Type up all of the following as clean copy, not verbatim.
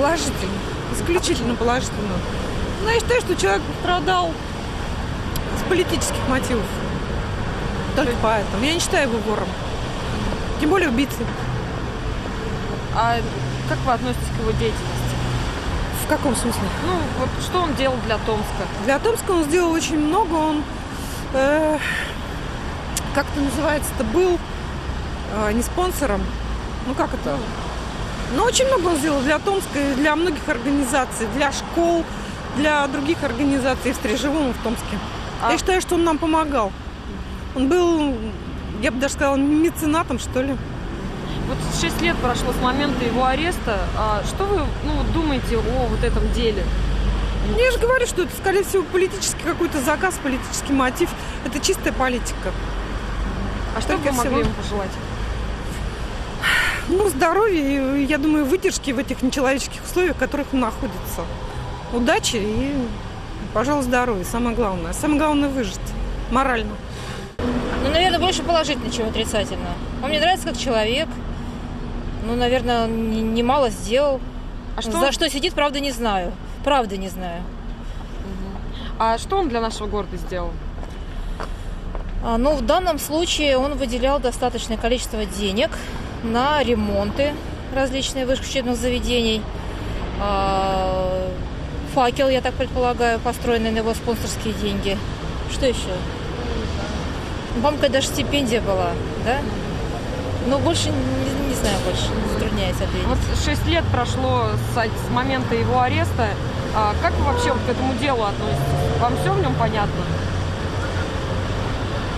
Положительно. Исключительно положительно. Но я считаю, что человек пострадал с политических мотивов. Только поэтому. Я не считаю его вором. Тем более убийцей. А как вы относитесь к его деятельности? В каком смысле? Ну, вот что он делал для Томска? Для Томска он сделал очень много. Он, как это называется-то, был не спонсором. Ну, как это? Но очень много он сделал для Томска и для многих организаций, для школ, для других организаций в Стрежевом и в Томске. Я считаю, что он нам помогал. Он был, я бы даже сказала, меценатом, что ли. Вот 6 лет прошло с момента его ареста. А что вы думаете о вот этом деле? Я же говорю, что это, скорее всего, политический какой-то заказ, политический мотив. Это чистая политика. А что вы могли ему пожелать? Ну, здоровья и, я думаю, выдержки в этих нечеловеческих условиях, в которых он находится. Удачи и, пожалуй, здоровья. Самое главное. Самое главное выжить морально. Ну, наверное, больше положительно, чем отрицательно. Он мне нравится как человек. Ну, наверное, немало сделал. За что сидит, правда, не знаю. Правда не знаю. А что он для нашего города сделал? Ну, в данном случае он выделял достаточное количество денег на ремонты различных высших учебных заведений. Факел, я так предполагаю, построенный на его спонсорские деньги. Что еще? По-моему, даже стипендия была, да? Но больше, не знаю, больше затрудняюсь ответить. Вот 6 лет прошло с момента его ареста. Как вы вообще вот к этому делу относитесь? Вам все в нем понятно?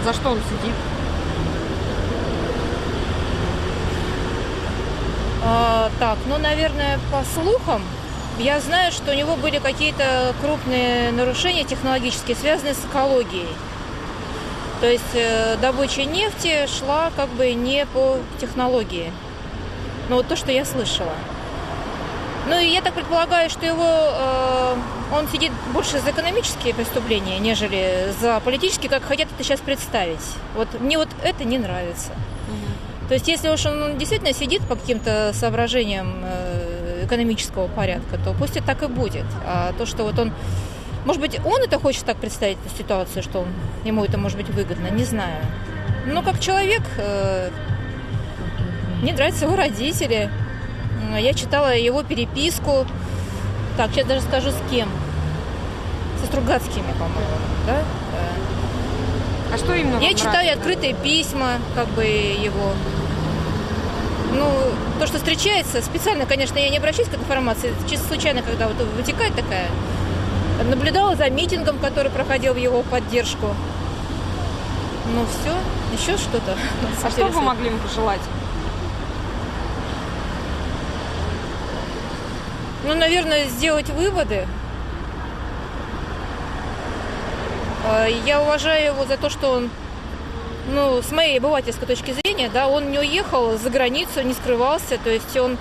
За что он сидит? Так, ну, наверное, по слухам, я знаю, что у него были какие-то крупные нарушения технологические, связанные с экологией. То есть добыча нефти шла как бы не по технологии. Ну, вот то, что я слышала. Ну, и я так предполагаю, что он сидит больше за экономические преступления, нежели за политические, как хотят это сейчас представить. Вот мне вот это не нравится. То есть, если уж он действительно сидит по каким-то соображениям экономического порядка, то пусть это так и будет. А то, что вот он... Может быть, он это хочет так представить, эту ситуацию, что ему это может быть выгодно, не знаю. Но как человек, мне нравятся его родители. Я читала его переписку. Так, сейчас даже скажу, с кем. Со Стругацкими, по-моему, да? А что именно? Я читаю открытые письма, как бы, его. Ну, то, что встречается, специально, конечно, я не обращаюсь к этой информации, чисто случайно, когда вот вытекает такая. Наблюдала за митингом, который проходил в его поддержку. Ну, все, еще что-то. А что вы могли ему пожелать? Ну, наверное, сделать выводы. Я уважаю его за то, что он, ну, с моей обывательской точки зрения, да, он не уехал за границу, не скрывался, то есть он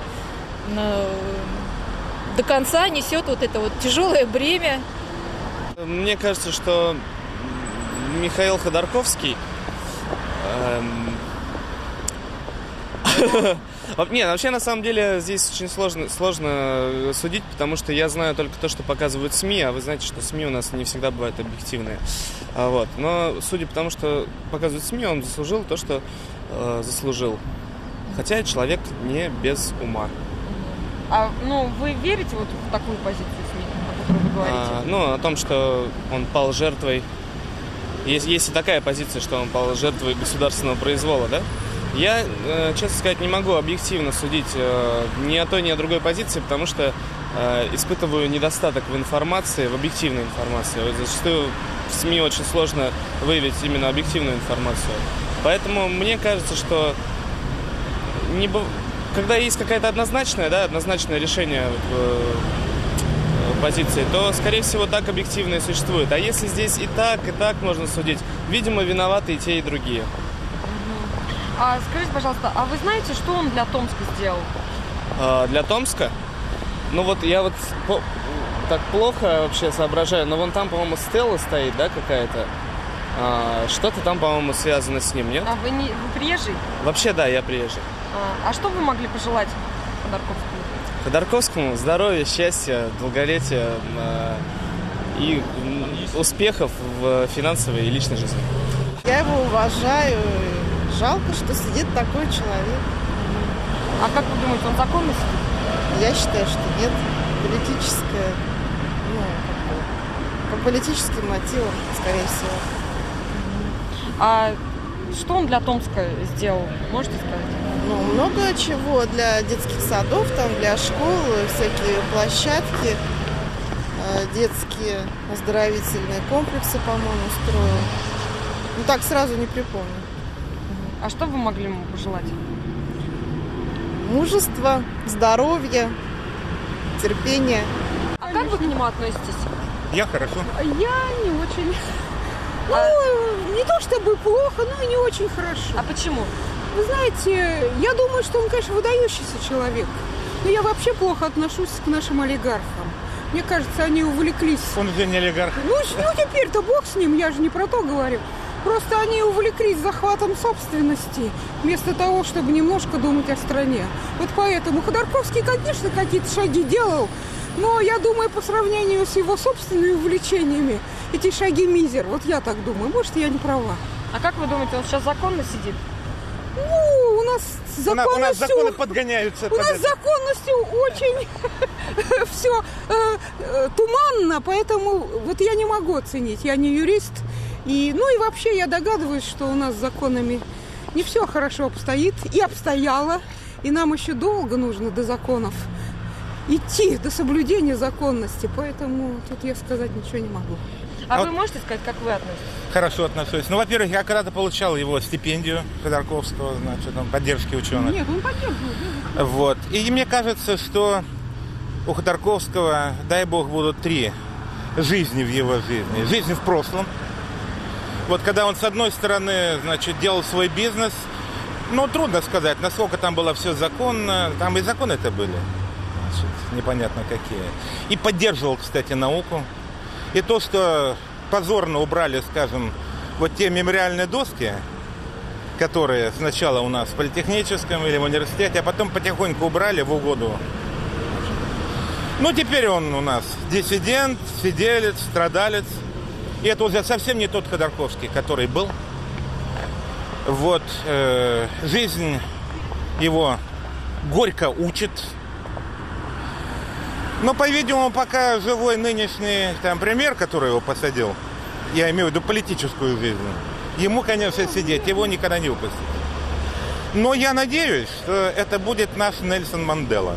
до конца несет вот это вот тяжелое бремя. Мне кажется, что Михаил Ходорковский... Нет, вообще, на самом деле, здесь очень сложно судить, потому что я знаю только то, что показывают СМИ, а вы знаете, что СМИ у нас не всегда бывают объективные. Вот. Но, судя по тому, что показывают СМИ, он заслужил то, что заслужил. Хотя человек не без ума. Вы верите вот в такую позицию СМИ, о которой вы говорите? О том, что он пал жертвой... Есть и такая позиция, что он пал жертвой государственного произвола, да? Я, честно сказать, не могу объективно судить ни о той, ни о другой позиции, потому что испытываю недостаток в информации, в объективной информации. Вот зачастую в СМИ очень сложно выявить именно объективную информацию. Поэтому мне кажется, что когда есть какое-то однозначное решение позиции, то, скорее всего, так объективно и существует. А если здесь и так можно судить, видимо, виноваты и те, и другие. Скажите, пожалуйста, а вы знаете, что он для Томска сделал? Для Томска? Ну вот я вот так плохо вообще соображаю, но вон там, по-моему, стела стоит, да, какая-то? Что-то там, по-моему, связано с ним, нет? А вы приезжий? Вообще, да, я приезжий. А что вы могли пожелать Ходорковскому? Ходорковскому здоровья, счастья, долголетия и успехов в финансовой и личной жизни. Я его уважаю. Жалко, что сидит такой человек. А как вы думаете, он законно сидит? Я считаю, что нет. Политическое, по политическим мотивам, скорее всего. А что он для Томска сделал, можете сказать? Много чего для детских садов, там, для школ, всякие площадки, детские оздоровительные комплексы, по-моему, строил. Так сразу не припомню. А что вы могли ему пожелать? Мужество, здоровье, терпение. А как вы к нему относитесь? Я хорошо. Я не очень. Не то чтобы плохо, но и не очень хорошо. А почему? Вы знаете, я думаю, что он, конечно, выдающийся человек. Но я вообще плохо отношусь к нашим олигархам. Мне кажется, они увлеклись. Он уже не олигарх. Ну теперь-то бог с ним, я же не про то говорю. Просто они увлеклись захватом собственности, вместо того, чтобы немножко думать о стране. Вот поэтому Ходорковский, конечно, какие-то шаги делал, но я думаю, по сравнению с его собственными увлечениями, эти шаги мизер. Вот я так думаю. Может, я не права. А как вы думаете, он сейчас законно сидит? У нас с законностью... У нас законы подгоняются. У нас с законностью очень все туманно, поэтому вот я не могу оценить. Я не юрист. И вообще я догадываюсь, что у нас с законами не все хорошо обстоит и обстояло. И нам еще долго нужно до законов идти, до соблюдения законности. Поэтому тут я сказать ничего не могу. А вы можете сказать, как вы относитесь? Хорошо отношусь. Во-первых, я когда-то получал его стипендию Ходорковского, поддержки ученых. Нет, он поддерживает. Вот. И мне кажется, что у Ходорковского, дай бог, будут 3 жизни в его жизни. Жизнь в прошлом. Вот когда он, с одной стороны, делал свой бизнес, трудно сказать, насколько там было все законно. Там и законы-то были, непонятно какие. И поддерживал, кстати, науку. И то, что позорно убрали, скажем, вот те мемориальные доски, которые сначала у нас в политехническом или в университете, а потом потихоньку убрали в угоду. Теперь он у нас диссидент, сиделец, страдалец. И это уже совсем не тот Ходорковский, который был. Вот, жизнь его горько учит. Но, по-видимому, пока живой нынешний премьер, который его посадил, я имею в виду политическую жизнь, ему, конечно, сидеть, его никогда не выпустят. Но я надеюсь, что это будет наш Нельсон Мандела.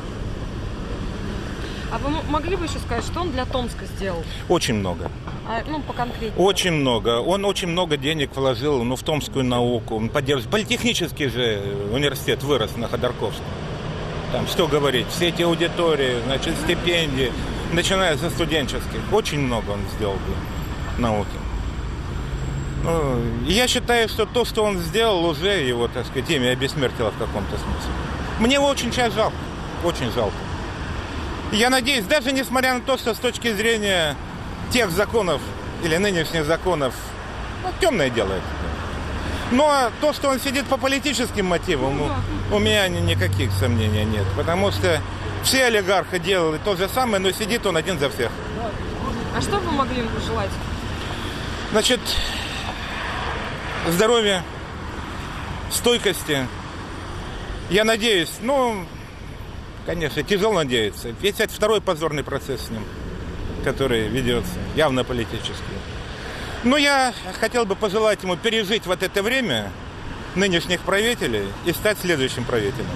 А вы могли бы еще сказать, что он для Томска сделал? Очень много. Поконкретнее. Очень много. Он очень много денег вложил в томскую науку. Он поддерживает. Политехнический же университет вырос на Ходорковском. Там, что говорить, все эти аудитории, стипендии, начиная со студенческих. Очень много он сделал для науки. Я считаю, что то, что он сделал, уже его, имя обессмертило в каком-то смысле. Мне его очень сейчас жалко. Очень жалко. Я надеюсь, даже несмотря на то, что с точки зрения тех законов или нынешних законов, темное дело это. Но то, что он сидит по политическим мотивам, у меня никаких сомнений нет. Потому что все олигархи делали то же самое, но сидит он один за всех. А что вы могли ему пожелать? Здоровья, стойкости. Я надеюсь, конечно, тяжело надеяться. Ведь это второй позорный процесс с ним, который ведется, явно политический. Но я хотел бы пожелать ему пережить вот это время нынешних правителей и стать следующим правителем.